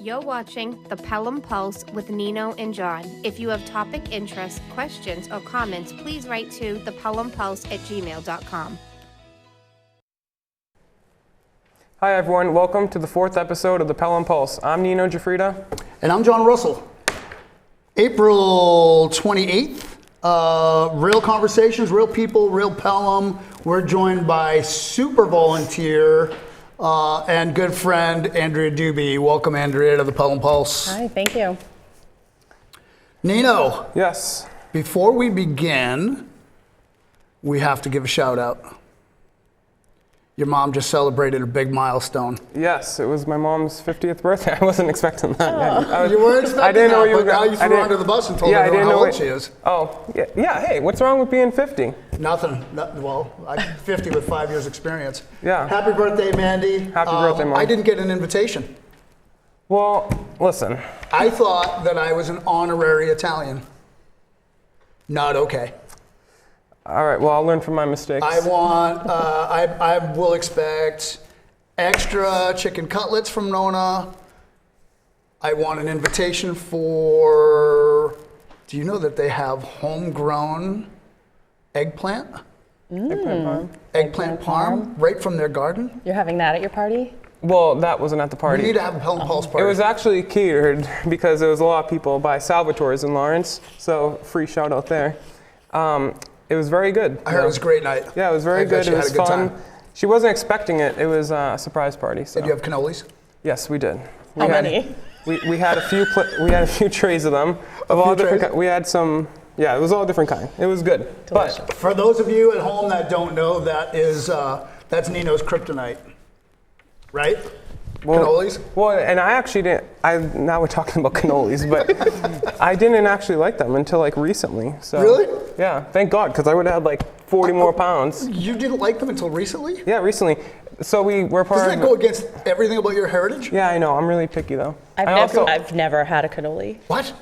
You're watching the Pelham Pulse with Nino and John. If you have topic interests, questions, or comments, please write to thepelhampulse@gmail.com. Hi everyone, welcome to the 4th episode of the Pelham Pulse. I'm Nino Jafrida. And I'm John Russell. April 28th, real conversations, real people, real Pelham. We're joined by super volunteer and good friend, Andrea Dube. Welcome, Andrea, to the Pelham Pulse. Hi, thank you. Nino. Yes. Before we begin, we have to give a shout out. Your mom just celebrated a big milestone. Yes, it was my mom's 50th birthday. I wasn't expecting that. You weren't expecting I didn't know that, you were but now you threw her under the bus and told her how old she is. Oh, yeah, hey, what's wrong with being 50? Nothing. Well, I'm 50 with 5 years experience. Yeah. Happy birthday, Mandy. Happy birthday, Mom. I didn't get an invitation. Well, listen. I thought that I was an honorary Italian. Not okay. All right, well, I'll learn from my mistakes. I will expect extra chicken cutlets from Nona. I want an invitation for, do you know that they have homegrown eggplant? Eggplant parm. Eggplant parm, right from their garden? You're having that at your party? Well, that wasn't at the party. We need to have a Pelham Pulse party. It was actually catered because there was a lot of people by Salvatore's in Lawrence, so free shout out there. It was very good. I heard it was a great night. Yeah, it was very good. It was fun. She wasn't expecting it. It was a surprise party. So. Did you have cannolis? Yes, we did. How many? We had a few trays of them. Of all different. We had some. Yeah, it was all different kind. It was good. Delicious. But for those of you at home that don't know, that's Nino's kryptonite, right? Cannolis? Well, and I actually didn't. Now we're talking about cannolis, but I didn't actually like them until like recently. So, really? Yeah, thank God, because I would have had like 40 more pounds. You didn't like them until recently? Yeah, recently. So we were part Doesn't that go against everything about your heritage? Yeah, I know. I'm really picky though. I've never had a cannoli. What?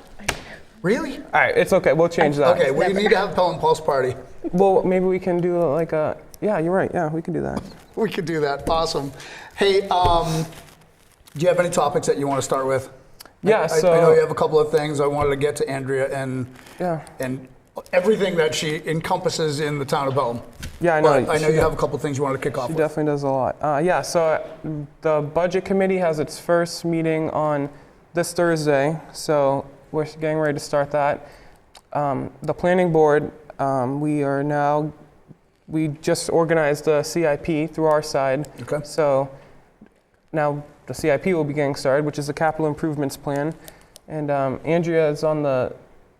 Really? All right, it's okay. We'll change that. Okay, we need to have a Pelham Pulse party. Well, maybe we can do like a. Yeah, you're right. Yeah, we can do that. We could do that. Awesome. Hey, do you have any topics that you want to start with? Yeah, I know you have a couple of things. I wanted to get to Andrea and everything that she encompasses in the town of Pelham. Yeah, I know. But I know you have a couple of things you wanted to kick off with. She definitely does a lot. So the budget committee has its first meeting on this Thursday, so we're getting ready to start that. The planning board, we just organized the CIP through our side. Okay. So now the CIP will be getting started, which is the capital improvements plan. And Andrea is on the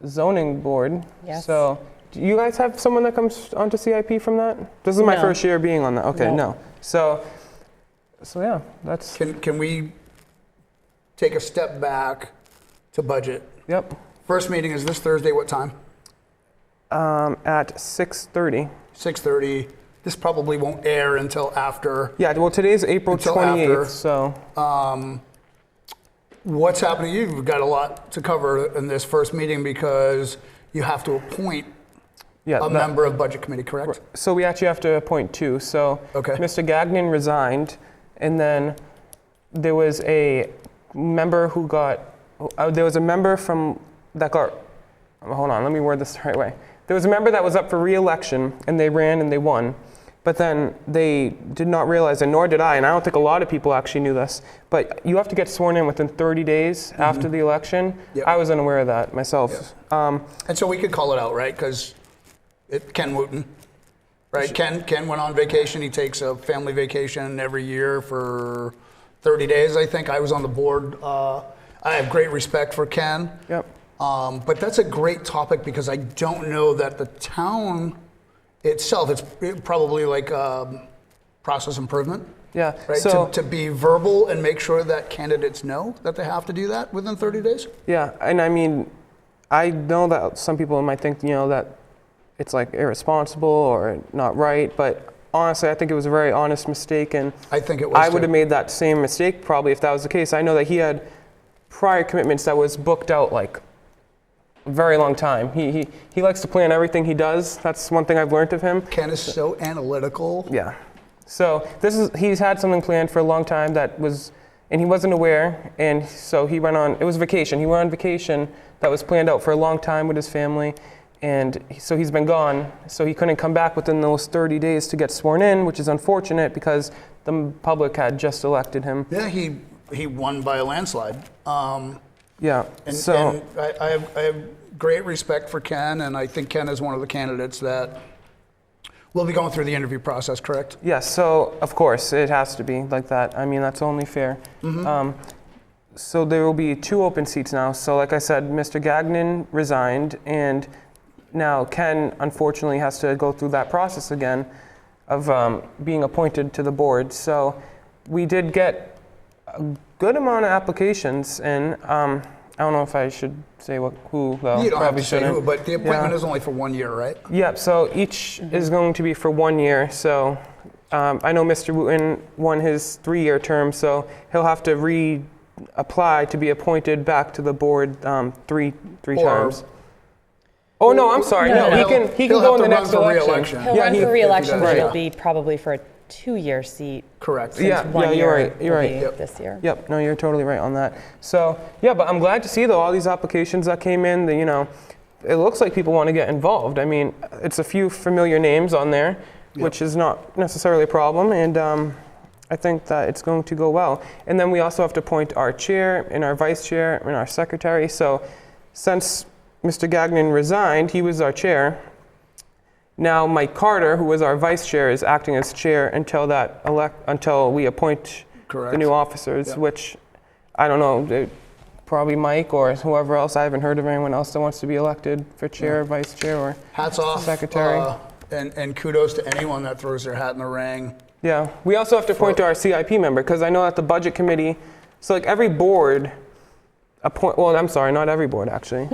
zoning board. Yes. So do you guys have someone that comes onto CIP from that? This is my first year being on that. Okay, no. So yeah, that's. Can we take a step back to budget? Yep. First meeting is this Thursday, what time? At 6:30. 6:30. This probably won't air until after. Yeah, well, today's April 28th, so. What's happening? You've got a lot to cover in this first meeting because you have to appoint a member of budget committee, correct? So we actually have to appoint two. So Mr. Gagnon resigned, and then there was a member who got, hold on, let me word this the right way. There was a member that was up for re-election, and they ran and they won. But then they did not realize, and nor did I, and I don't think a lot of people actually knew this, but you have to get sworn in within 30 days after the election. Yep. I was unaware of that myself. Yep. And so we could call it out, right? Because Ken Wooten, right? Ken went on vacation. He takes a family vacation every year for 30 days, I think. I was on the board. I have great respect for Ken. Yep. But that's a great topic because I don't know that the town itself, it's probably like process improvement. Yeah. Right. So to be verbal and make sure that candidates know that they have to do that within 30 days. Yeah, and I mean, I know that some people might think, that it's like irresponsible or not right, but honestly, I think it was a very honest mistake, and I think it was. I would have made that same mistake probably if that was the case. I know that he had prior commitments that was booked out like a very long time. He likes to plan everything he does. That's one thing I've learned of him. Ken is so analytical. Yeah. So he's had something planned for a long time that was and he wasn't aware, and so he went on, it was vacation. He went on vacation that was planned out for a long time with his family, and so he's been gone, so he couldn't come back within those 30 days to get sworn in, which is unfortunate because the public had just elected him. Yeah, he won by a landslide. Yeah, And I have great respect for Ken, and I think Ken is one of the candidates that will be going through the interview process, correct? Yes, so of course it has to be like that. I mean, that's only fair. So there will be 2 open seats now. So like I said, Mr. Gagnon resigned, and now Ken unfortunately has to go through that process again of being appointed to the board. So we did get a good amount of applications, and I don't know if I should say who, though. You don't have to say shouldn't. who, but the appointment is only for 1 year, right? Yep, so each is going to be for 1 year. So I know Mr. Wooten won his 3-year term, so he'll have to reapply to be appointed back to the board three times. Oh, no, I'm sorry. No, he can He'll go have in the to next run for election. re-election. He'll Yeah, run he- for re-election, but Right. it'll be probably for a 2-year seat. Correct. Yeah, One you're year right. You're will right. be Yep. this year. Yep, no, you're totally right on that. So, yeah, but I'm glad to see, though, all these applications that came in, it looks like people want to get involved. I mean, it's a few familiar names on there, which is not necessarily a problem, and I think that it's going to go well. And then we also have to appoint our chair and our vice chair and our secretary. So since Mr. Gagnon resigned, he was our chair. Now Mike Carter, who was our vice chair, is acting as chair until we appoint Correct. the new officers, Yeah. which I don't know, probably Mike or whoever else. I haven't heard of anyone else that wants to be elected for chair, vice chair, or Hats off. secretary. And kudos to anyone that throws their hat in the ring. Yeah, we also have to appoint our CIP member, because I know that the budget committee, so like every board not every board actually.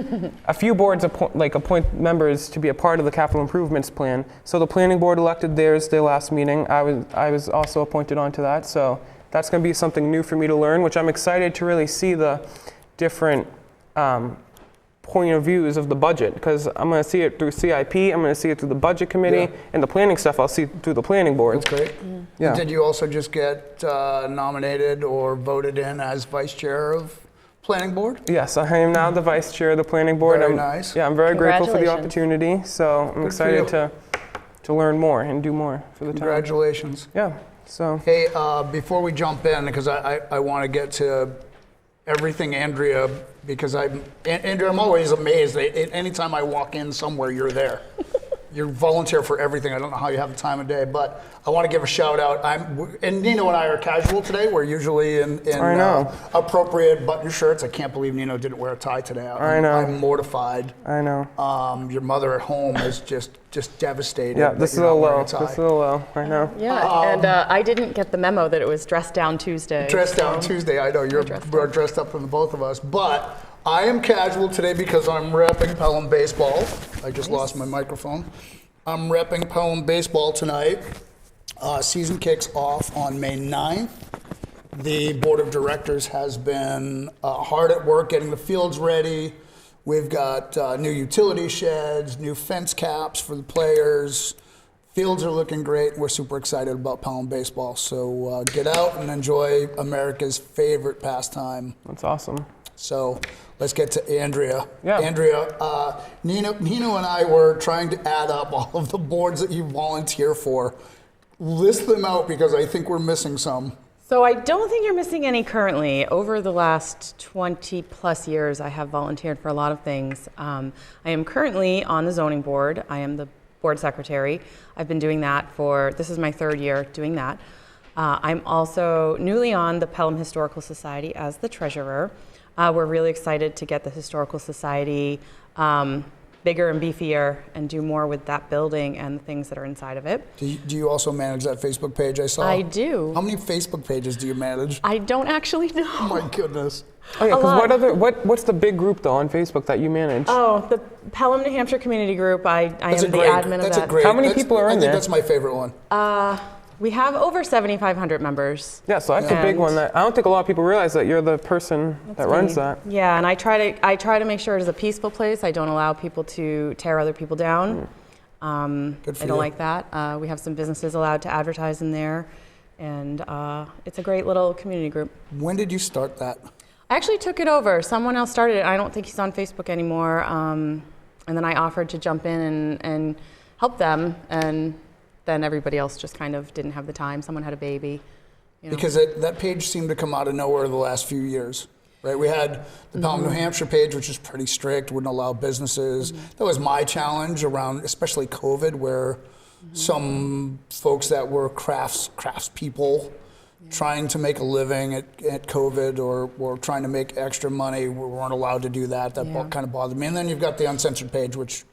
A few boards appoint members to be a part of the capital improvements plan. So the planning board elected their last meeting. I was also appointed onto that, so that's going to be something new for me to learn, which I'm excited to really see the different point of views of the budget, because I'm going to see it through CIP, I'm going to see it through the budget committee, and the planning stuff I'll see through the planning board. That's great. Yeah. Did you also just get nominated or voted in as vice chair of planning board? Yes, I am now the vice chair of the planning board. Very nice. Yeah, I'm very grateful for the Congratulations. opportunity, so I'm for excited you. to learn more and do more for the town. Congratulations. Yeah, so Hey, before we jump in, because I want to get to everything Andrea, because Andrea, I'm always amazed that anytime I walk in somewhere, you're there. You volunteer for everything. I don't know how you have the time of day, but I want to give a shout out. And Nino and I are casual today. We're usually in I know. appropriate button shirts. I can't believe Nino didn't wear a tie today. I know. I'm mortified. I know. Your mother at home is just devastated. Yeah, that this is a you're not little wearing low. a tie. This is a little low. I know. Yeah, and I didn't get the memo that it was Dress Down Tuesday. Dressed down Tuesday. I know we're dressed up from the both of us, but I am casual today because I'm repping Pelham baseball. I just lost my microphone. I'm repping Pelham baseball tonight. Season kicks off on May 9th. The board of directors has been hard at work getting the fields ready. We've got new utility sheds, new fence caps for the players. Fields are looking great. We're super excited about Pelham baseball. So get out and enjoy America's favorite pastime. That's awesome. So let's get to Andrea. Yeah. Andrea, Nino and I were trying to add up all of the boards that you volunteer for. List them out because I think we're missing some. So I don't think you're missing any currently. Over the last 20 plus years, I have volunteered for a lot of things. I am currently on the zoning board. I am the board secretary. I've been doing that this is my 3rd year doing that. I'm also newly on the Pelham Historical Society as the treasurer. We're really excited to get the Historical Society bigger and beefier and do more with that building and the things that are inside of it. Do you also manage that Facebook page I saw? I do. How many Facebook pages do you manage? I don't actually know. Oh my goodness. Oh yeah, A lot. because what's the big group though on Facebook that you manage? Oh, the Pelham, New Hampshire Community Group. I am That's the a great. admin of That's that. a great. How many that's- people are in I think there? that's my favorite one. We have over 7,500 members. Yeah, so that's a big And- one. That I don't think a lot of people realize that you're the person that runs me. that. Yeah, and I try to make sure it is a peaceful place. I don't allow people to tear other people down. Good for I you. don't like that. We have some businesses allowed to advertise in there. And it's a great little community group. When did you start that? I actually took it over. Someone else started it. I don't think he's on Facebook anymore. And then I offered to jump in and help them. And then everybody else just kind of didn't have the time. Someone had a baby. You know. Because that page seemed to come out of nowhere the last few years, right? We had the Pelham, New Hampshire page, which is pretty strict, wouldn't allow businesses. That was my challenge around, especially COVID, where some folks that were craftspeople trying to make a living at COVID or trying to make extra money weren't allowed to do that. That kind of bothered me. And then you've got the uncensored page, which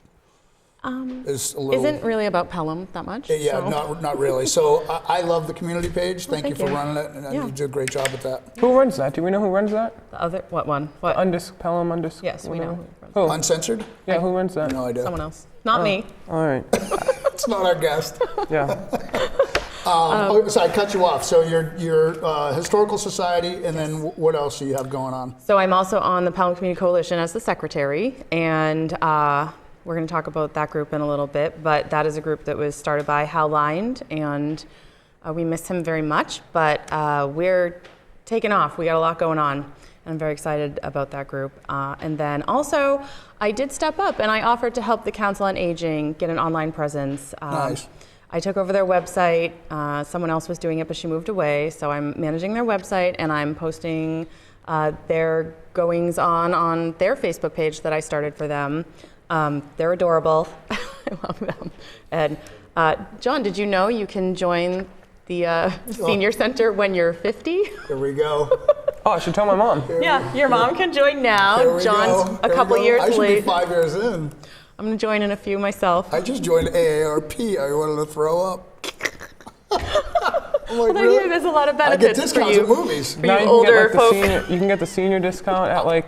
is a little... Isn't really about Pelham that much. Yeah, so. not really. So I love the community page. Thank you for running it, and you do a great job at that. Who runs that? Do we know who runs that? The other, what one? What? Pelham Yes, we know. Who? Uncensored? Yeah, who runs that? No idea. Someone else. Not me. All right. It's not our guest. Yeah. So I cut you off. So you're Historical Society, and then what else do you have going on? So I'm also on the Pelham Community Coalition as the secretary, and we're going to talk about that group in a little bit, but that is a group that was started by Hal Lind, and we miss him very much, but we're taking off. We got a lot going on, and I'm very excited about that group. And then also, I did step up, and I offered to help the Council on Aging get an online presence. Nice. I took over their website. Someone else was doing it, but she moved away, so I'm managing their website, and I'm posting their goings on their Facebook page that I started for them. They're adorable. I love them. And John, did you know you can join the senior center when you're 50? Here we go. Oh, I should tell my mom. Yeah, your mom can join now. Here we John's go. a couple years I should late. be 5 years in. I'm going to join in a few myself. I just joined AARP. I wanted to throw up. I'm like, Although there's a lot of I get benefits for discounts you. at movies. For you older folk. You can get the senior discount at like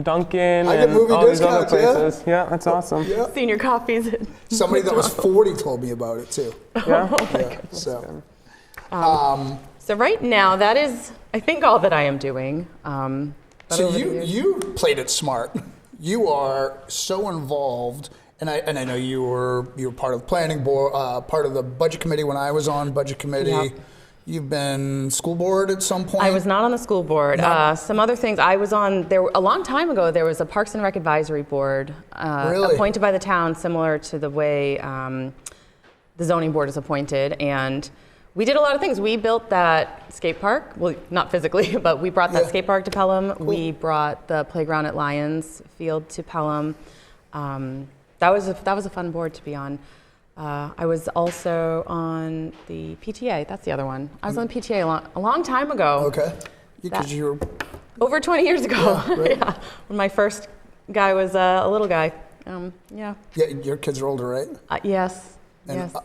Dunkin' I get and movie all these other discounts, yeah. places. Yeah, that's awesome. Yeah. Senior coffees. Somebody that was 40 told me about it too. Yeah. Yeah, so. So right now, that is, I think, all that I am doing. So you played it smart. You are so involved, and I know you were part of the planning board, part of the budget committee when I was on budget committee. Yep. You've been school board at some point. I was not on the school board. Some other things I was on. There a long time ago. There was a Parks and Rec advisory board Really? appointed by the town, similar to the way the zoning board is appointed, and we did a lot of things. We built that skate park. Well, not physically, but we brought that skate park to Pelham. Cool. We brought the playground at Lions Field to Pelham. That was a fun board to be on. I was also on the PTA. That's the other one. I was on PTA a long time ago. Okay. Because you were over 20 years ago. Yeah, right. Yeah. When my first guy was a little guy. Yeah. Yeah, your kids are older, right? Yes. And yes.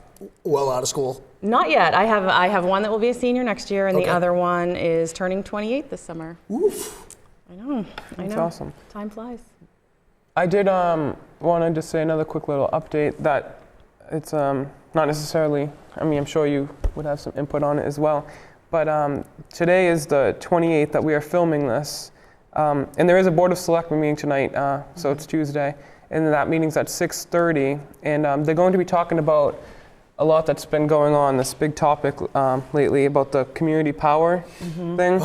Well out of school. Not yet. I have one that will be a senior next year, and Okay. the other one is turning 28 this summer. Oof. I know. That's awesome. Time flies. I did want to just say another quick little update that it's not necessarily, I mean, I'm sure you would have some input on it as well, but today is the 28th that we are filming this, and there is a Board of Selectmen meeting tonight, so it's Tuesday, and that meeting's at 6:30, and they're going to be talking about a lot that's been going on, this big topic lately about the community power thing.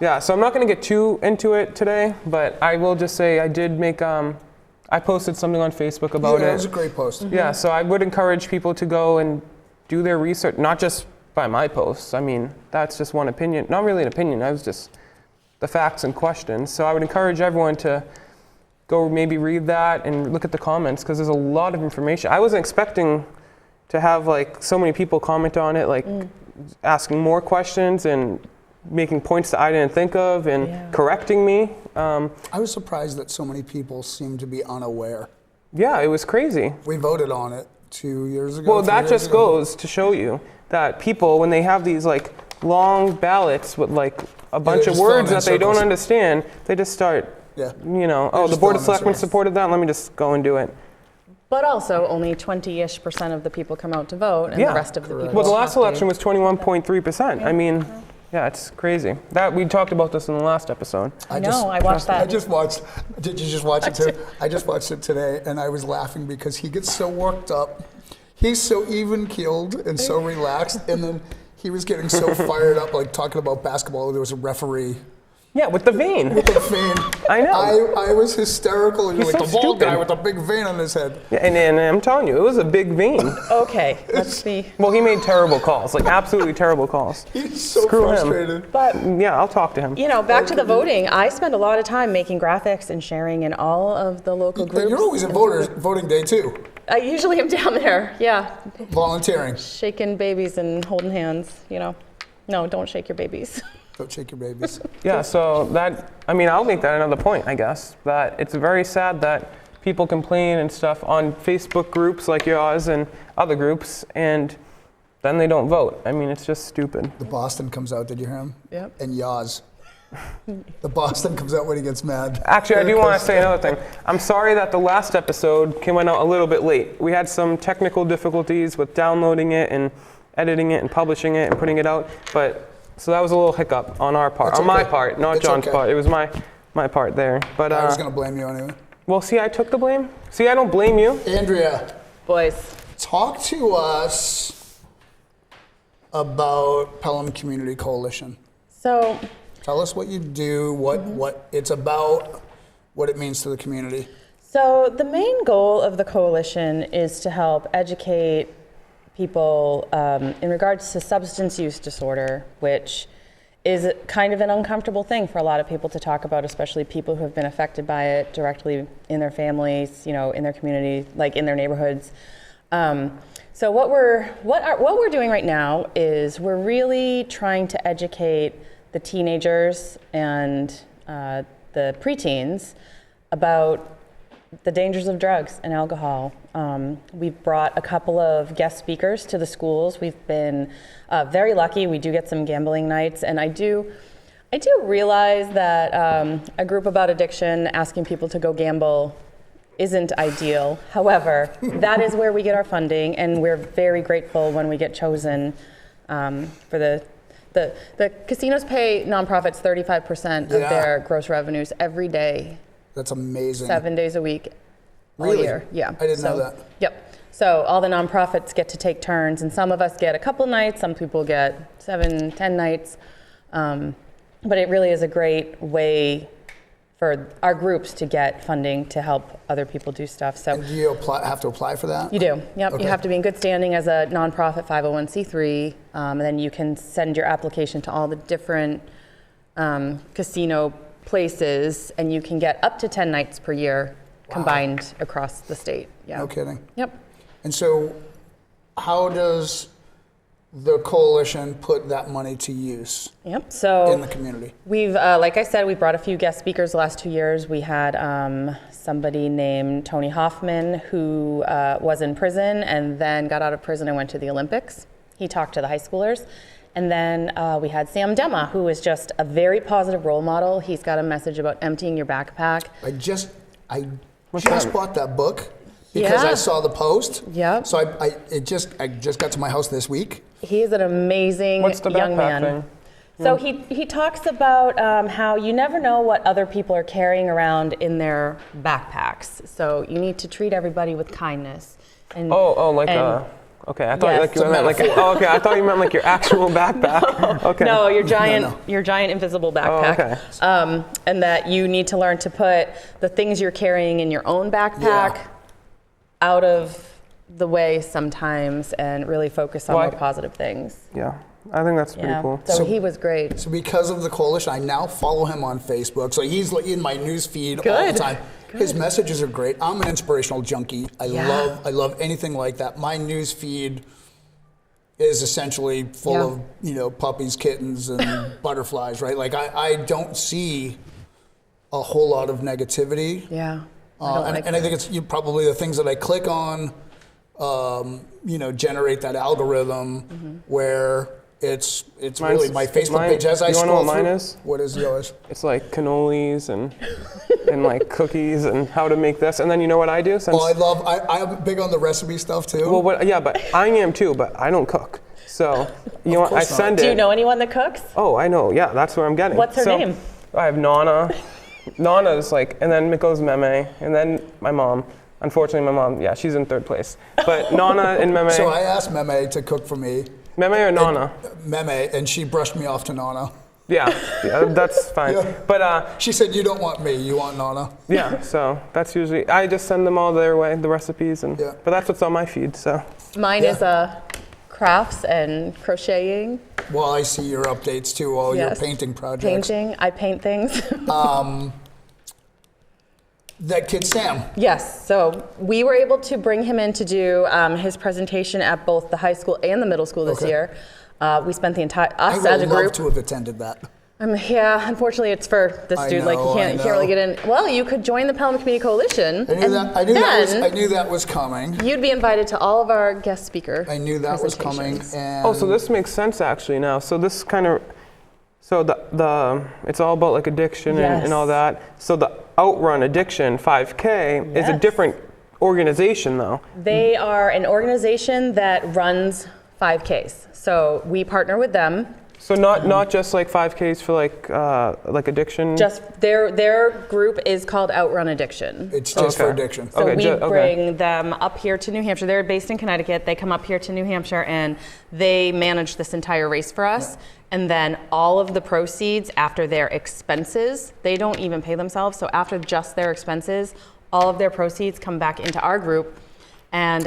Yeah, so I'm not going to get too into it today, but I will just say I did make, I posted something on Facebook about it. Yeah, it was a great post. Yeah, so I would encourage people to go and do their research, not just by my posts. I mean, that's just one opinion. Not really an opinion, that was just the facts and questions. So I would encourage everyone to go maybe read that and look at the comments, because there's a lot of information. I wasn't expecting to have like so many people comment on it, like asking more questions and making points that I didn't think of and correcting me. I was surprised that so many people seemed to be unaware. Yeah, it was crazy. We voted on it 2 years ago. Well, 3 that years just ago. goes to show you that people, when they have these like long ballots with like a bunch of just words filling in that they don't circles. understand, they just start, Yeah. you know, oh, the just Board of filling in Selectmen circles. supported that, let me just go and do it. But also, only 20-ish% of the people come out to vote, and Yeah. the rest of the people. Well, the last have to. election was 21.3%. I mean, yeah, it's crazy. That we talked about this in the last episode. I know. I watched that. I just watched. Did you just watch it too? I just watched it today, and I was laughing because he gets so worked up. He's so even-keeled and so relaxed, and then He was getting so fired up, like talking about basketball. There was a referee. Yeah, with the vein. With the vein. I know. I was hysterical. And He's like so the bald stupid. guy with the big vein on his head. Yeah, and I'm telling you, it was a big vein. Okay, let's see. Well, he made terrible calls, like absolutely terrible calls. He's so Screw him. frustrated. But Yeah, I'll talk to him. you know, back to the voting. I spend a lot of time making graphics and sharing in all of the local groups. You're always at voting day too. I usually am down there. Yeah, Volunteering. shaking babies and holding hands. You know, no, don't shake your babies. Don't shake your babies. Yeah, so I'll make that another point, I guess, that it's very sad that people complain and stuff on Facebook groups like yours and other groups, and then they don't vote. I mean, it's just stupid. The Boston comes out, did you hear him? Yep. And yaws. The Boston comes out when he gets mad. Actually, I do want to say another thing. I'm sorry that the last episode went out a little bit late. We had some technical difficulties with downloading it and editing it and publishing it and putting it out, so that was a little hiccup on our part, It's on my okay. part, not It's John's okay. part. It was my part there. But I was going to blame you anyway. well, see, I took the blame. See, I don't blame you. Andrea, Boys, talk to us about Pelham Community Coalition. so Tell us what you do, what it's about, what it means to the community. So the main goal of the coalition is to help educate people in regards to substance use disorder, which is kind of an uncomfortable thing for a lot of people to talk about, especially people who have been affected by it directly in their families, you know, in their community, like in their neighborhoods. So what we're doing right now is we're really trying to educate the teenagers and the preteens about the dangers of drugs and alcohol. We've brought a couple of guest speakers to the schools. We've been very lucky. We do get some gambling nights, and I do realize that a group about addiction asking people to go gamble isn't ideal. However, that is where we get our funding, and we're very grateful when we get chosen for the casinos pay nonprofits 35% of their gross revenues every day. That's amazing. 7 days a week, all Really? year. Yeah. I didn't know that. Yep. So all the nonprofits get to take turns, and some of us get a couple nights, some people get 7, 10 nights. But it really is a great way for our groups to get funding to help other people do stuff. So And do you have to apply for that? you do. Yep. Okay. You have to be in good standing as a nonprofit 501c3, and then you can send your application to all the different casino places, and you can get up to 10 nights per year combined across the state. Yeah. No kidding. Yep. And so how does the coalition put that money to use Yep. So in the community? we've, like I said, we brought a few guest speakers the last 2 years. We had somebody named Tony Hoffman who was in prison and then got out of prison and went to the Olympics. He talked to the high schoolers. And then we had Sam Dema, who is just a very positive role model. He's got a message about emptying your backpack. I just that? bought that book because Yeah. I saw the post. Yep. So I just got to my house this week. He is an amazing What's the young backpack man. thing? So he talks about how you never know what other people are carrying around in their backpacks. So you need to treat everybody with kindness. And, Okay, I thought Yes. you meant like okay, I thought you meant like your actual backpack. Okay. No, your giant, No. your giant invisible backpack. okay. And that you need to learn to put the things you're carrying in your own backpack Yeah. out of the way sometimes, and really focus on Well, more positive things. Yeah, I think that's pretty Yeah. cool. So So- he was great. So because of the coalition, I now follow him on Facebook. So he's like in my news feed all the Good. time. His messages are great. I'm an inspirational junkie. I love anything like that. My news feed is essentially full of puppies, kittens, and butterflies, right? Like I don't see a whole lot of negativity. Yeah. I don't like And I think it's probably the things that I click on, generate that algorithm where it's really my Facebook page as I you wanna scroll know what mine through. is? What is yours? It's like cannolis and like cookies and how to make this. And then you know what I do? Since, I'm big on the recipe stuff too. but I am too, but I don't cook. So you know what? I course not. send it. Do you know anyone that cooks? Oh, I know. Yeah, that's where I'm getting. What's her So, name? I have Nana. Nana's like, and then it goes Meme, and then my mom. Unfortunately, my mom, she's in third place. But Nana and Meme. So I asked Meme to cook for me, Meme or Nana? Meme, and she brushed me off to Nana. Yeah, that's fine. Yeah. But she said, "You don't want me, you want Nana." yeah, so that's usually, I just send them all their way, the recipes, and Yeah. but that's what's on my feed. So Mine is crafts and crocheting. Well, I see your updates too, all Yes. your painting projects. Painting. I paint things. That kid Sam. Yes, so we were able to bring him in to do his presentation at both the high school and the middle school this Okay. year. We spent the entire, I us would as a love group. to have attended that. Yeah, unfortunately it's for this I dude, like know, you I can't really know. get in. Well, you could join the Pelham Community Coalition. I knew that was coming. You'd be invited to all of our guest speaker I knew that was coming. presentations. And oh, so this makes sense actually now. So this kind of, so the it's all about like addiction and all Yes. that. So the Outrun Addiction 5K is a Yes. different organization though. They are an organization that runs 5Ks. So we partner with them. So not just like 5Ks for like addiction. Just their group is called Outrun Addiction. it's just for Okay. addiction. So Okay, we okay. bring them up here to New Hampshire. They're based in Connecticut. They come up here to New Hampshire and they manage this entire race for us. And then all of the proceeds after their expenses, they don't even pay themselves. So after just their expenses, all of their proceeds come back into our group. And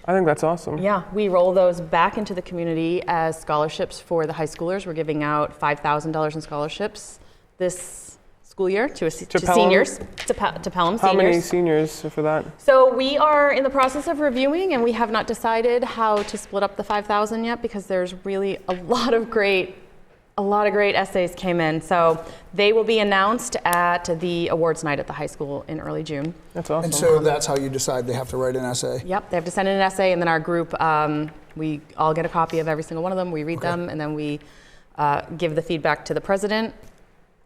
I think that's awesome. yeah, we roll those back into the community as scholarships for the high schoolers. We're giving out $5,000 in scholarships this school year to Pelham? seniors, to Pelham How many seniors. seniors for that? So we are in the process of reviewing, and we have not decided how to split up the 5,000 yet because there's really a lot of great essays came in. So they will be announced at the awards night at the high school in early June. That's awesome. And so that's how you decide they have to write an essay. Yep, they have to send in an essay, and then our group, we all get a copy of every single one of them. We read them, and then we give the feedback to the president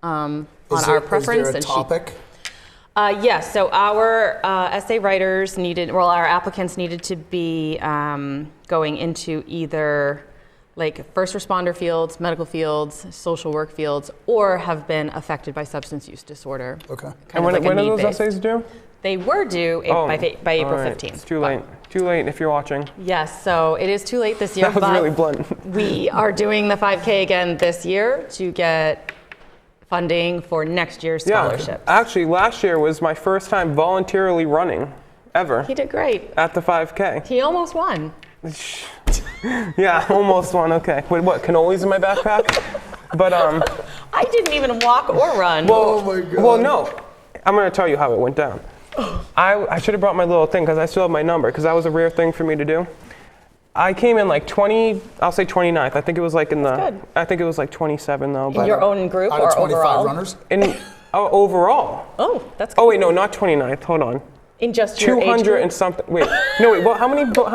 on our preference. Is there a topic? Yes, so our essay writers our applicants needed to be going into either like first responder fields, medical fields, social work fields, or have been affected by substance use disorder. Okay. And when are those essays due? They were due by April 15th. It's too late. Too late if you're watching. Yes, so it is too late this year. That was but really blunt. we are doing the 5K again this year to get funding for next year's scholarship. Actually, last year was my first time voluntarily running ever He did great. at the 5K. He almost won. Yeah, almost one. Okay. Wait, what? Cannolis in my backpack? But I didn't even walk or run. Oh my God. well, no. I'm gonna tell you how it went down. I should have brought my little thing because I still have my number because that was a rare thing for me to do. I came in like 29th. I think it was like in the. good. I think it was like 27 though. in But your own group Out or of 25 overall? runners? overall. Oh, that's good. Oh wait, no, not 29th. Hold on. In just your age 200 group? and something. Wait, no, wait. Well, how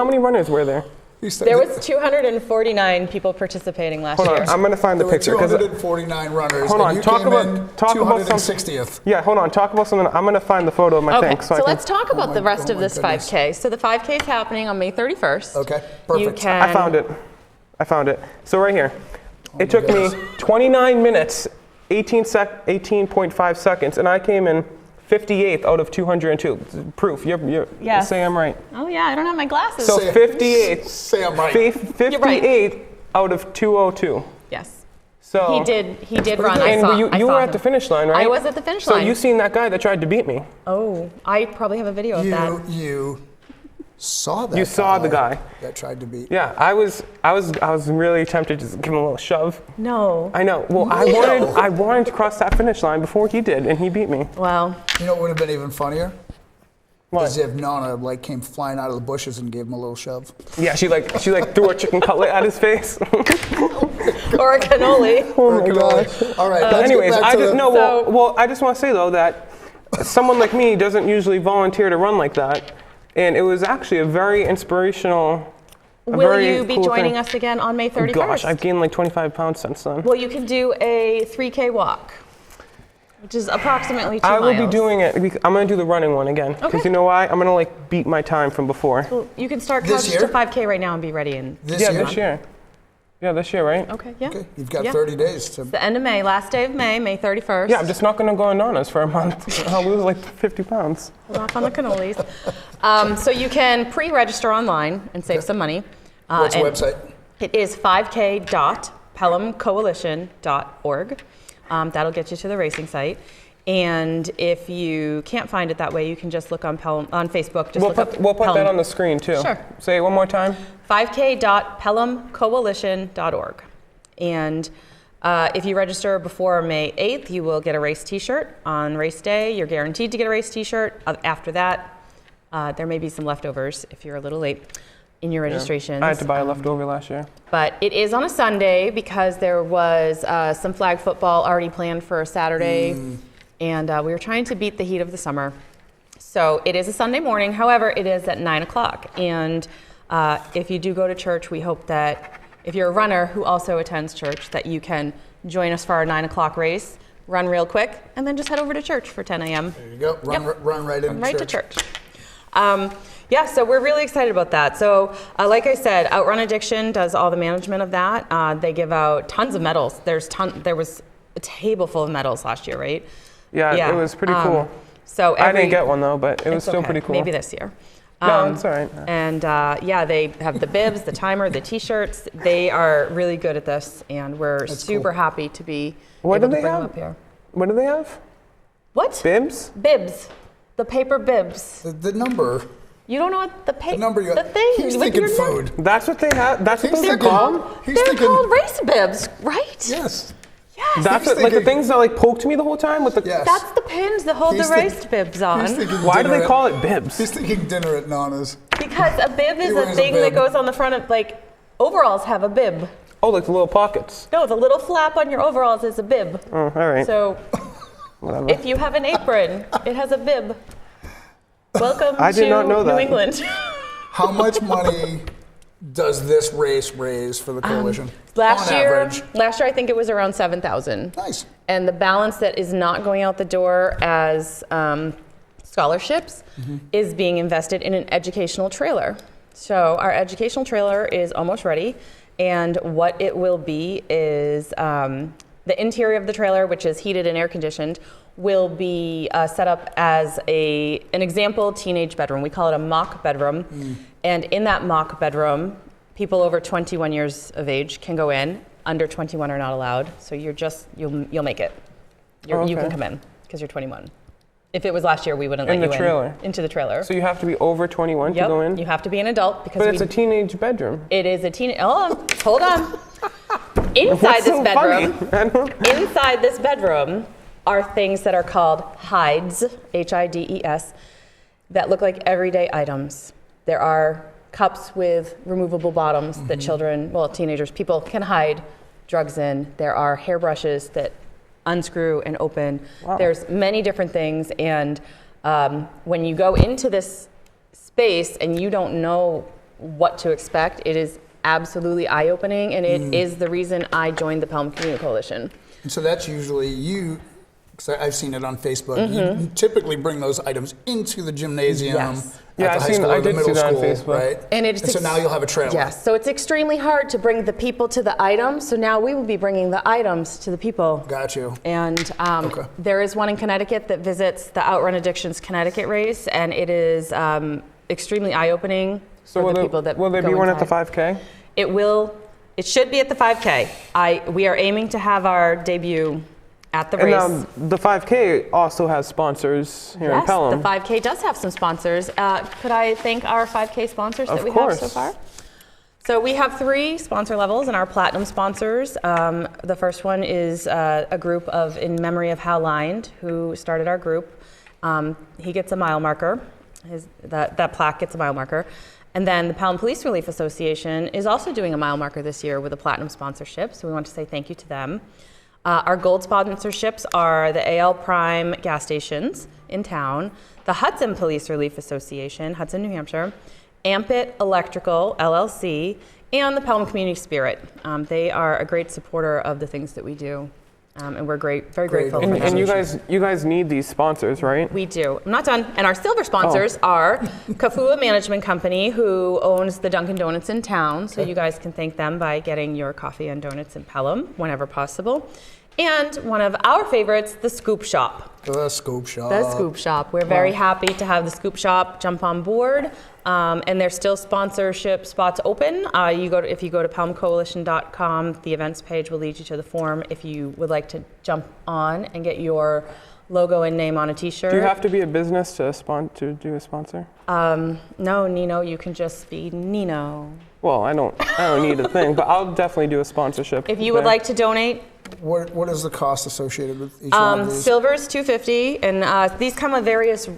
many runners were there? You said There that was 249 people participating last Hold year. on, I'm gonna find the there were picture. 'Cause 249 runners, Hold on, and you talk came about- in talk about some- 260th. yeah, hold on. Talk about something. I'm gonna find the photo of my Okay, thing. so I can, let's talk about the rest oh of my this goodness. 5K. So the 5K is happening on May 31st. Okay, You perfect. can. I found it. So right here. It took me 29 minutes, 18.5 seconds, and I came in 58th out of 202. Proof. You're Yes. say I'm right. Oh yeah, I don't have my glasses. So Say- 58th. Say I'm right. 58 out of 202. yes, So he did run. I And saw, you I were saw at him. the finish line, right? I was at the finish So line. you seen that guy that tried to beat me? Oh, I probably have a video of that. You saw that. You saw the guy. that tried to beat. Yeah, I was really tempted to just give him a little shove. No. I know. Well, I wanted to cross that finish line before he did, and he beat me. Well, You know what would have been even funnier? What? Is if Nana came flying out of the bushes and gave him a little shove. Yeah, she threw a chicken cutlet at his face. or a cannoli. Oh my gosh. All right. let's Anyways, get back I to just the- no. So- Well, I just want to say though that someone like me doesn't usually volunteer to run like that, and it was actually a very inspirational. Will you be joining us again on May 31st? Gosh, I've gained like 25 pounds since then. Well, you can do a 3K walk, which is approximately 2 I will miles. be doing it. I'm gonna do the running one again because Okay. you know why? I'm gonna like beat my time from before. Well, you can start This couch year? to 5K right now and be ready. And This Yeah, year? this year. Yeah, this year, right? okay, yeah. Okay, you've got Yeah. 30 days to. The end of May, last day of May, May 31st. Yeah, I'm just not gonna go on Nana's for a month. I'll lose like 50 pounds. Hold off on the cannolis. So you can pre-register online and save some money. What's the and website? It is 5k.pelhamcoalition.org. That'll get you to the racing site. And if you can't find it that way, you can just look on Facebook. Just We'll put Pelham. that on the screen too. Sure. Say it one more time. 5k.pelhamcoalition.org. And if you register before May 8th, you will get a race t-shirt. On race day, you're guaranteed to get a race t-shirt. After that, there may be some leftovers if you're a little late in your registrations. I had to buy a leftover last year. But it is on a Sunday because there was some flag football already planned for a Saturday. And we were trying to beat the heat of the summer. So it is a Sunday morning. However, it is at 9 o'clock. And if you do go to church, we hope that if you're a runner who also attends church, that you can join us for our 9 o'clock race, run real quick, and then just head over to church for 10 a.m. There you go. Run right into Right to church. Yeah, so we're really excited about that. So like I said, Outrun Addiction does all the management of that. They give out tons of medals. There was a table full of medals last year, right? Yeah, it was pretty cool. So I didn't get one though, but it was still okay. pretty cool. Maybe this year. No, it's all right. And they have the bibs, the timer, the t-shirts. They are really good at this, and we're super happy to be able to bring them up here. What do they have? What? Bibs? Bibs. The paper bibs. The number. You don't know what the The number. the thing. He's with thinking your food. That's what they have. That's what those are thinking- called. He's They're thinking. called race bibs, right? Yes. Yes. That's He's what, like the thinking- things that like poked me the whole time with the. Yes. That's the pins that hold He's the race think- bibs on. He's thinking Why do dinner they at- call it bibs? He's thinking dinner at Nana's. Because a bib is wears a a thing that bib. goes on the front of, like, overalls have a bib. Oh, like the little pockets. No, the little flap on your overalls is a bib. Oh, all right. So Whatever. if you have an apron, it has a bib. Welcome I to did not know that. New England. How much money does this race raise for the coalition? Last on year, average? I think it was around 7,000. Nice. And the balance that is not going out the door as scholarships is being invested in an educational trailer. So our educational trailer is almost ready, and what it will be is the interior of the trailer, which is heated and air conditioned, will be set up as an example teenage bedroom. We call it a mock bedroom. And in that mock bedroom, people over 21 years of age can go in. Under 21 are not allowed. So you'll make it. You can come in because you're 21. If it was last year, we wouldn't let you in. Into the trailer. So you have to be over 21 to go in? You have to be an adult because But it's a teenage bedroom. it is a teenage. Hold on. Inside this bedroom. Inside this bedroom are things that are called hides, Hides, that look like everyday items. There are cups with removable bottoms that teenagers, people can hide drugs in. There are hairbrushes that unscrew and open. Wow. There's many different things, and when you go into this space and you don't know what to expect, it is absolutely eye-opening, and it is the reason I joined the Pelham Community Coalition. And so that's usually you, because I've seen it on Facebook. You typically bring those items into the gymnasium Yes. Yeah, at the I've high seen- school I or the did see middle that on school, Facebook. right? And so now you'll have a trailer. Yes, so it's extremely hard to bring the people to the items, so now we will be bringing the items to the people. Got you. And there is one in Connecticut that visits the Outrun Addictions Connecticut race, and it is extremely eye-opening for the people that will there go be one at the inside. 5K? It should be at the 5K. We are aiming to have our debut at the race. And the 5K also has sponsors here in Yes, Pelham. the 5K does have some sponsors. Could I thank our 5K sponsors that Of we have so course. far? So we have 3 sponsor levels and our platinum sponsors. The first one is a group in memory of Hal Lind, who started our group. He gets a mile marker. That plaque gets a mile marker. And then the Pelham Police Relief Association is also doing a mile marker this year with a platinum sponsorship. So we want to say thank you to them. Our gold sponsorships are the AL Prime gas stations in town, the Hudson Police Relief Association, Hudson, New Hampshire, Ampit Electrical, LLC, and the Pelham Community Spirit. They are a great supporter of the things that we do, and we're very grateful for them. And you guys need these sponsors, right? We do. I'm not done. And our silver sponsors are Kafua Management Company, who owns the Dunkin' Donuts in town. So you guys can thank them by getting your coffee and donuts in Pelham whenever possible. And one of our favorites, the Scoop Shop. The Scoop Shop. The Scoop Shop. We're very happy to have the Scoop Shop jump on board. And there's still sponsorship spots open. If you go to pelhamcoalition.com, the events page will lead you to the form if you would like to jump on and get your logo and name on a t-shirt. Do you have to be a business to do a sponsor? No, Nino, you can just be Nino. Well, I don't need a thing, but I'll definitely do a sponsorship. If you would like to donate, What is the cost associated with each one of these? Silver's $250, and these come with various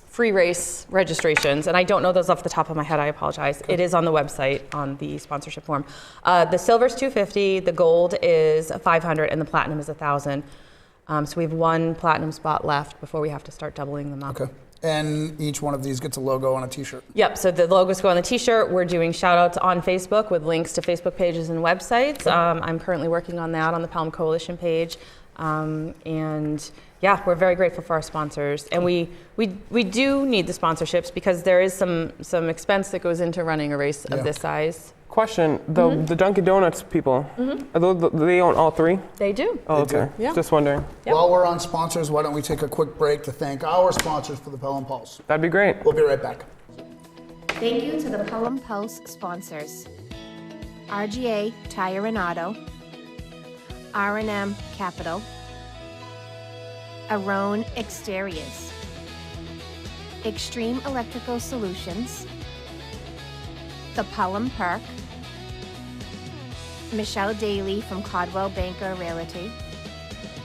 free race registrations, and I don't know those off the top of my head. I apologize. It is on the website on the sponsorship form. The silver's $250, the gold is $500, and the platinum is $1,000. So we have one platinum spot left before we have to start doubling them up. Okay. And each one of these gets a logo on a t-shirt. Yep, so the logos go on the t-shirt. We're doing shout outs on Facebook with links to Facebook pages and websites. Okay. I'm currently working on that on the Pelham Coalition page. And yeah, we're very grateful for our sponsors. And we do need the sponsorships because there is some expense that goes into running a race of this size. Question, the Dunkin' Donuts people, they own all three? They do. Oh, They okay. do. Yeah. Just wondering. Yep. While we're on sponsors, why don't we take a quick break to thank our sponsors for the Pelham Pulse. That'd be great. We'll be right back. Thank you to the Pelham Pulse sponsors: RGA Tire and Auto, R&M Capital, Arone Exteriors, Extreme Electrical Solutions, the Pelham Park, Michelle Daly from Caldwell Banker Realty,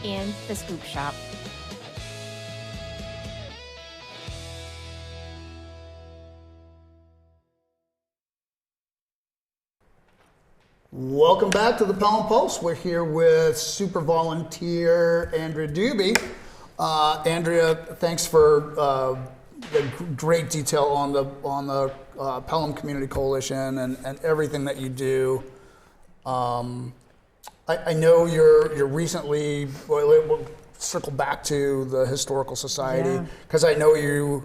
and the Scoop Shop. Welcome back to the Pelham Pulse. We're here with super volunteer Andrea Dube. Andrea, thanks for the great detail on the Pelham Community Coalition and everything that you do. I know you're recently, we'll circle back to the Historical Society, because I know you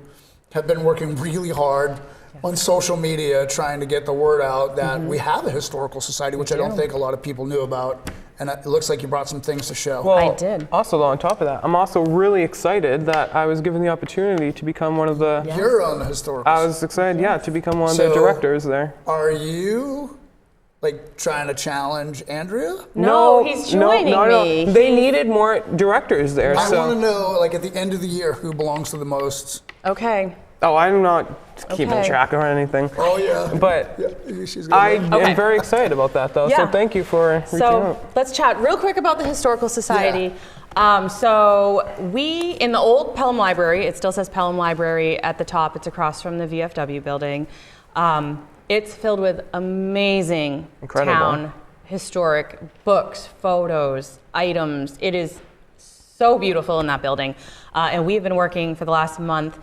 have been working really hard on social media trying to get the word out that we have a Historical Society, which I don't think a lot of people knew about. And it looks like you brought some things to show. Well, I did. Also, on top of that, I'm also really excited that I was given the opportunity to become one of the... You're on the Historical I was excited, to become one of the directors there. Are you trying to challenge Andrea? No, he's joining me. They needed more directors there. I want to know, at the end of the year, who belongs to the most. Okay. Oh, I'm not keeping Okay. track or anything. Oh, yeah. But She's I gonna am very excited about that, though. Yeah. So thank you for reaching So out. let's chat real quick about the Historical Society. So we, in the old Pelham Library, it still says Pelham Library at the top. It's across from the VFW building. It's filled with amazing Incredible. town historic books, photos, items. It is so beautiful in that building. And we have been working for the last month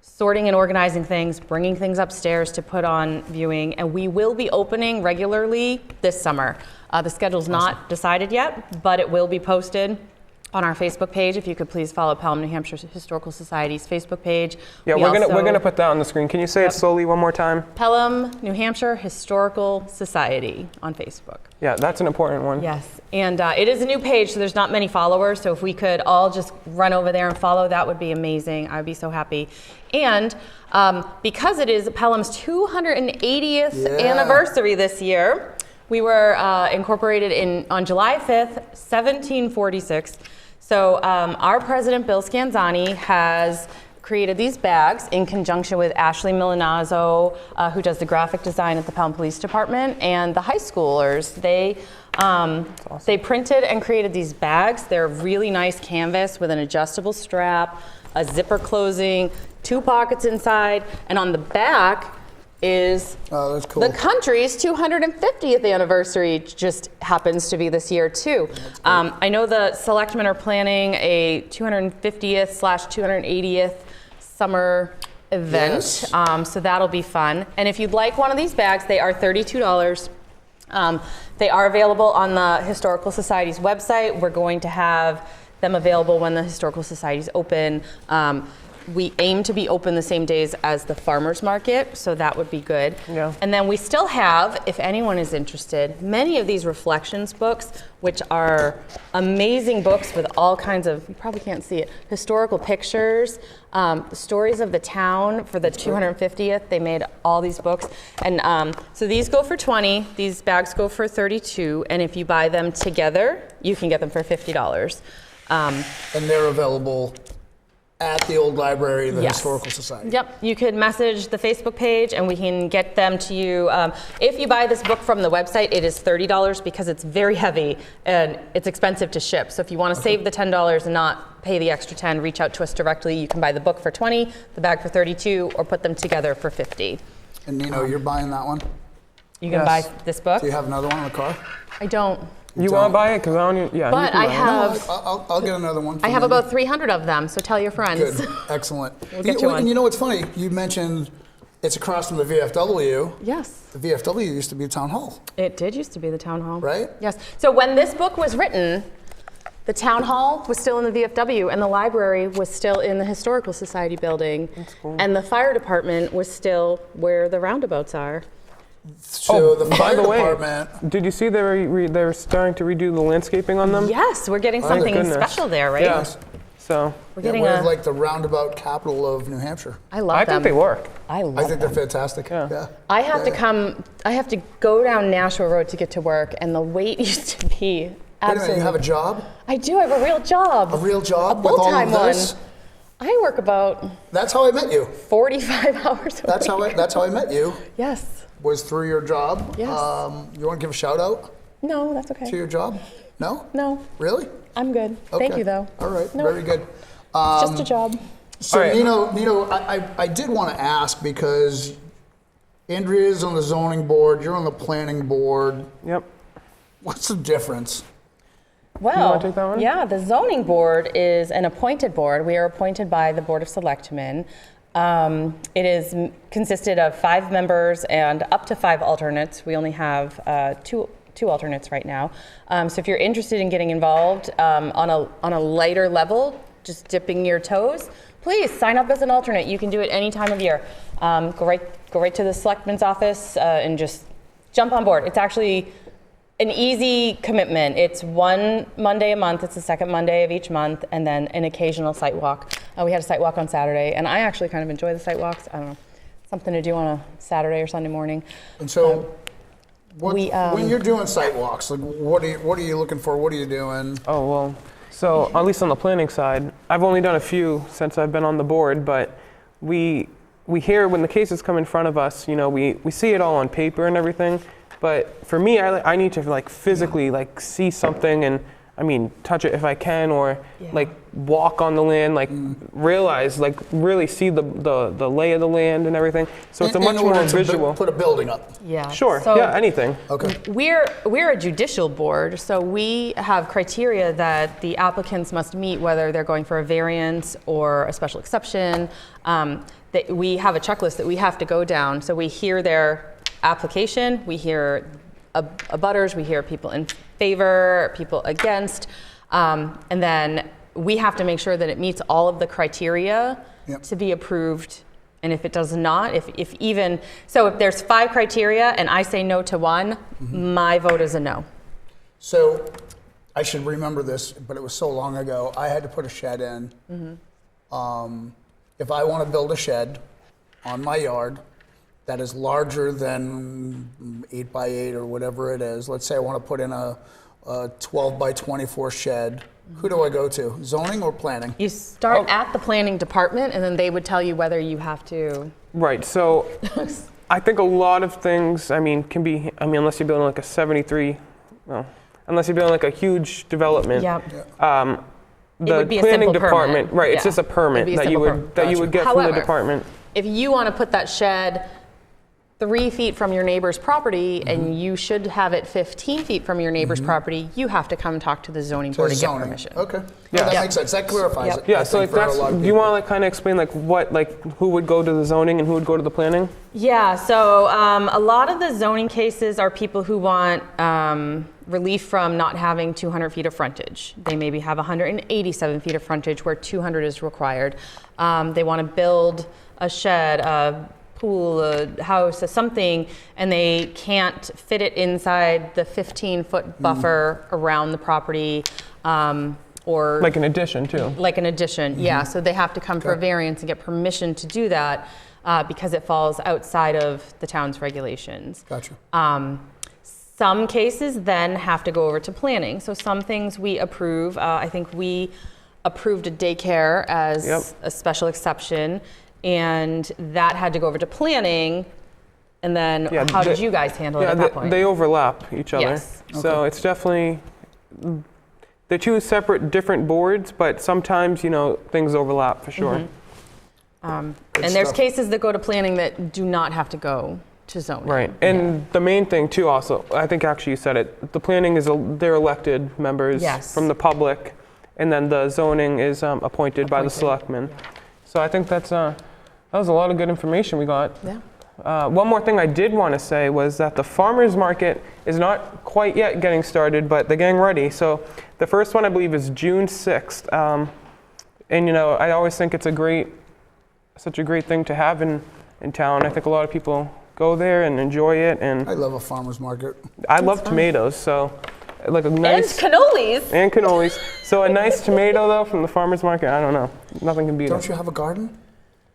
sorting and organizing things, bringing things upstairs to put on viewing, and we will be opening regularly this summer. The schedule's not decided yet, but it will be posted on our Facebook page. If you could please follow Pelham New Hampshire Historical Society's Facebook page. Yeah, we're gonna put that on the screen. Can you say it slowly one more time? Pelham New Hampshire Historical Society on Facebook. Yeah, that's an important one. Yes, and it is a new page, so there's not many followers. So if we could all just run over there and follow, that would be amazing. I would be so happy. And because it is Pelham's 280th anniversary this year, we were incorporated on July 5th, 1746. So our president, Bill Scanzani, has created these bags in conjunction with Ashley Milanazzo, who does the graphic design at the Pelham Police Department, and the high schoolers. They printed and created these bags. They're really nice canvas with an adjustable strap, a zipper closing, 2 pockets inside, and on the back is that's cool. the country's 250th anniversary just happens to be this year too. I know the selectmen are planning a 250th/280th summer event, Yes. so that'll be fun. And if you'd like one of these bags, they are $32. They are available on the Historical Society's website. We're going to have them available when the Historical Society's open. We aim to be open the same days as the farmers market, so that would be good. Yeah. And then we still have, if anyone is interested, many of these reflections books, which are amazing books with all kinds of, you probably can't see it, historical pictures, stories of the town. For the 250th, they made all these books. And so these go for $20, these bags go for $32, and if you buy them together, you can get them for $50. And they're available at the old library of the Yes. Historical Society. Yep, you could message the Facebook page and we can get them to you. If you buy this book from the website, it is $30 because it's very heavy and it's expensive to ship. So if you want to save the $10 and not pay the extra $10, reach out to us directly. You can buy the book for $20, the bag for $32, or put them together for $50. And Nino, you're buying that one? You can Yes. buy this book. Do you have another one in the car? I don't, You want to buy it? Because I don't even, yeah. you but can I buy it. have I'll get another one. I from have you. about 300 of them, so tell your friends. Good, excellent. We'll get you one. And you know what's funny? You mentioned it's across from the VFW. Yes. The VFW used to be a town hall, It did used to be the town hall. right? Yes. So when this book was written, the town hall was still in the VFW and the library was still in the Historical Society building. That's cool. And the fire department was still where the roundabouts are. So the by fire the way, department. did you see they're starting to redo the landscaping on them? Yes, we're getting something goodness. special there, right? Yeah. So We're Yeah, getting we're a, like the roundabout capital of New Hampshire. I love I them. think they work. I love I think they're them. fantastic. Yeah. I have to go down Nashua Road to get to work, and the wait used to be Wait a minute, absolutely. you have a job? I do. I have a real job. A real job A with all full-time of this? one. I work about That's how I met you. 45 hours a That's week. how I met you. Yes. Was through your job. Yes. You want to give a shout out No, that's to okay. your job? No? No, Really? I'm good. Thank Okay. you, though. All right. No. Very good. It's just a job. So All right. Nino, I did want to ask because Andrea's on the zoning board, you're on the planning board. Yep. What's the difference? Well, wanna take that one? yeah, the zoning board is an appointed board. We are appointed by the Board of Selectmen. It is consisted of 5 members and up to 5 alternates. We only have two alternates right now. So if you're interested in getting involved on a lighter level, just dipping your toes, please sign up as an alternate. You can do it any time of year. Go right to the selectman's office and just jump on board. It's actually an easy commitment. It's one Monday a month. It's the second Monday of each month, and then an occasional site walk. We had a site walk on Saturday, and I actually kind of enjoy the site walks. I don't know, something to do on a Saturday or Sunday morning. And so, when you're doing site walks, like what are you looking for? What are you doing? Oh, well, so at least on the planning side, I've only done a few since I've been on the board, but we hear when the cases come in front of us, you know, we see it all on paper and everything, but for me, I need to like physically like see something and, I mean, touch it if I can, or like walk on the land, like realize, like really see the lay of the land and everything. So it's a much in more order to visual. put a building up. Yeah. Sure, So yeah, anything. Okay. We're a judicial board, so we have criteria that the applicants must meet, whether they're going for a variance or a special exception. That we have a checklist that we have to go down. So we hear their application, we hear abutters, we hear people in favor, people against, and then we have to make sure that it meets all of the criteria to be approved. And if it does not, if there's 5 criteria and I say no to one, my vote is a no. So I should remember this, but it was so long ago. I had to put a shed in. If I want to build a shed on my yard that is larger than 8 by 8 or whatever it is, let's say I want to put in a 12 by 24 shed, who do I go to? Zoning or planning? You start at the planning department and then they would tell you whether you have to. Right, so I think a lot of things, I mean, can be, I mean, unless you're building like a 73, well, unless you're building like a huge development. The would be a planning simple department, permit. right, it's Yeah. just a permit It'd be a that you simple would permit. that you would get from However, the department. If you want to put that shed 3 feet from your neighbor's property and you should have it 15 feet from your neighbor's property, you have to come talk to the zoning board to get permission. Okay. Yeah. That makes sense. That clarifies it. Yeah, I so think, like for a that's, lot of do you people. want to like kind of explain like what, like who would go to the zoning and who would go to the planning? Yeah, so a lot of the zoning cases are people who want relief from not having 200 feet of frontage. They maybe have 187 feet of frontage where 200 is required. They want to build a shed, a pool, a house, something, and they can't fit it inside the 15-foot buffer around the property, or Like an addition too. like an addition. Yeah, so they have to come for a variance and get permission to do that because it falls outside of the town's regulations. Gotcha. Some cases then have to go over to planning. So some things we approve. I think we approved a daycare as a special exception, and that had to go over to planning. And then how did you guys handle it at that point? They overlap each other. Yes. So it's definitely, they're two separate, different boards, but sometimes, you know, things overlap for sure. And there's cases that go to planning that do not have to go to zoning. Right, and the main thing too also, I think actually you said it, the planning is, they're elected members from the public, and then the zoning is appointed by the selectmen. So I think that's, that was a lot of good information we got. Yeah. One more thing I did want to say was that the farmers market is not quite yet getting started, but they're getting ready. So the first one I believe is June 6th. And you know, I always think it's such a great thing to have in town. I think a lot of people go there and enjoy it, and I love a farmer's market. I love tomatoes, so like a nice And cannolis. and cannolis. So a nice tomato though from the farmers market, I don't know, nothing can beat Don't it. you have a garden?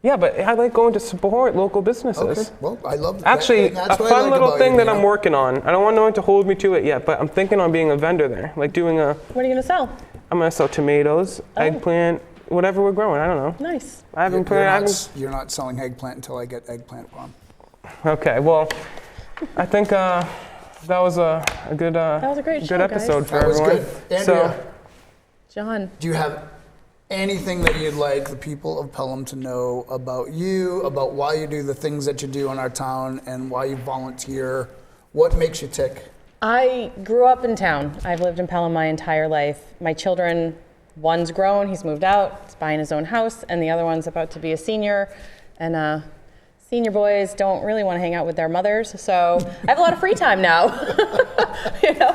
Yeah, but I like going to support local businesses. Okay. Well, I love that. Actually, That's a what I fun like little about thing you, that you I'm know? working on. I don't want no one to hold me to it yet, but I'm thinking on being a vendor there, like doing a. What are you gonna sell? I'm gonna sell tomatoes, eggplant, whatever we're growing. I don't know. Nice. I haven't put. You're not selling eggplant until I get eggplant farm. Okay, well, I think that was a good. That was a great show, good episode guys. for That was everyone. good. Andrea, John. do you have anything that you'd like the people of Pelham to know about you, about why you do the things that you do in our town, and why you volunteer? What makes you tick? I grew up in town. I've lived in Pelham my entire life. My children, one's grown, he's moved out, he's buying his own house, and the other one's about to be a senior. And senior boys don't really want to hang out with their mothers, so I have a lot of free time now. You know?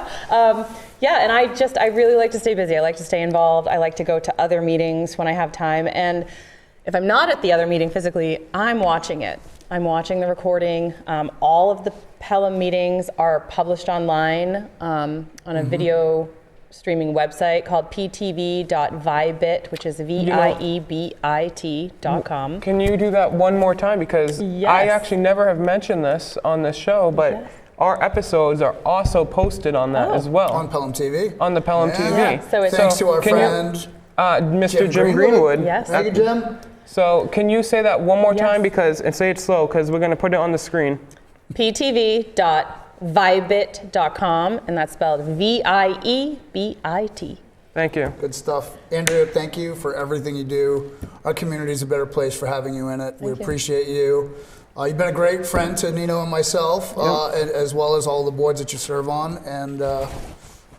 Yeah, and I really like to stay busy. I like to stay involved. I like to go to other meetings when I have time. And if I'm not at the other meeting physically, I'm watching it. I'm watching the recording. All of the Pelham meetings are published online on a video streaming website called ptv.vibit, which is viebit.com. Can you do that one more time? Because I actually never have mentioned this on this show, but our episodes are also posted on that as well. On Pelham TV? On the Pelham TV. So it's Thanks to our can you- friend, Mr. Jim Greenwood. Yes. Thank you, Jim. So can you say that one more time Yes. and say it slow because we're going to put it on the screen. ptv.vibit.com, and that's spelled VIEBIT. Thank you. Good stuff. Andrea, thank you for everything you do. Our community is a better place for having you in it. We appreciate you. You've been a great friend to Nino and myself, as well as all the boards that you serve on, and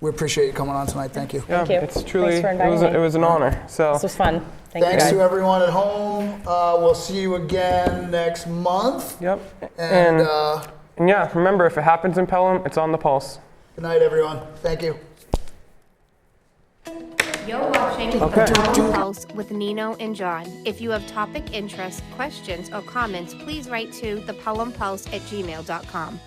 we appreciate you coming on tonight. Thank you. Yeah, Thank you. it's truly, Thanks for inviting me. it was an honor. So This was fun. Thank Thanks you, to guys. everyone at home. We'll see you again next month. yep. And And yeah, remember, if it happens in Pelham, it's on the Pulse. good night, everyone. Thank you. You're watching the Pelham Pulse with Nino and John. If you have topic interest, questions, or comments, please write to thepelhampulse@gmail.com.